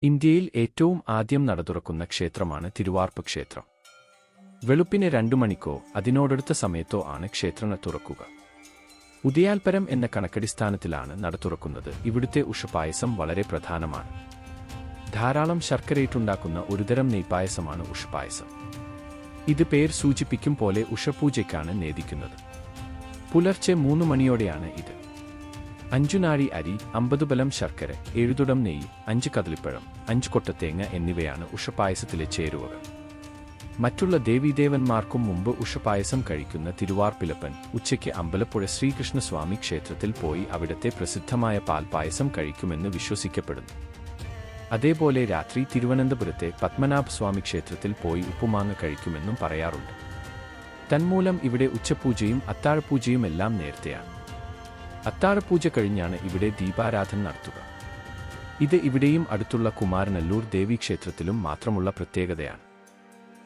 ഇന്ത്യയിൽ ഏറ്റവും ആദ്യം നട തുറക്കുന്ന ക്ഷേത്രമാണ് തിരുവാർപ്പ് ക്ഷേത്രം. വെളുപ്പിന് 2 മണിക്കോ അതിനോടടുത്ത സമയത്തോ ആണ് ക്ഷേത്രം തുറക്കുക. ഉദയാൽപരം എന്ന കണക്കടിസ്ഥാനത്തിലാണ് നട തുറക്കുന്നത്. ഇവിടുത്തെ ഉഷപായസം വളരെ പ്രധാനമാണ്. ധാരാളം ശർക്കരയിട്ടുണ്ടാക്കുന്ന ഒരുതരം നെയ്പായസമാണ് ഉഷപായസം. ഇത് പേർ സൂചിപ്പിക്കും പോലെ ഉഷപൂജയ്ക്കാണ് നേദിക്കുന്നത്. പുലർച്ചെ 3 മണിയോടെയാണ് ഇത്. 5 നാഴി അരി, 50 ബലം ശർക്കര, 7 തുടം നെയ്യ്, 5 കദളിപ്പഴം, 5 കൊട്ടത്തേങ്ങ എന്നിവയാണ് ഉഷപായസത്തിലെ ചേരുവകൾ. മറ്റുള്ള ദേവീദേവന്മാർക്കും മുമ്പ് ഉഷപായസം കഴിക്കുന്ന തിരുവാർപ്പിലപ്പൻ ഉച്ചയ്ക്ക് അമ്പലപ്പുഴ ശ്രീകൃഷ്ണസ്വാമി ക്ഷേത്രത്തിൽ പോയി അവിടത്തെ പ്രസിദ്ധമായ പാൽപായസം കഴിക്കുമെന്ന് വിശ്വസിക്കപ്പെടുന്നു. അതേപോലെ രാത്രി തിരുവനന്തപുരത്തെ പത്മനാഭസ്വാമി ക്ഷേത്രത്തിൽ പോയി ഉപ്പുമാങ്ങ കഴിക്കുമെന്നും പറയാറുണ്ട്. തന്മൂലം ഇവിടെ ഉച്ചപൂജയും അത്താഴപൂജയുമെല്ലാം നേരത്തെയാണ്. അത്താഴപൂജ കഴിഞ്ഞാണ് ഇവിടെ ദീപാരാധന നടത്തുക. ഇത് ഇവിടെയും അടുത്തുള്ള കുമാരനല്ലൂർ ദേവീക്ഷേത്രത്തിലും മാത്രമുള്ള പ്രത്യേകതയാണ്.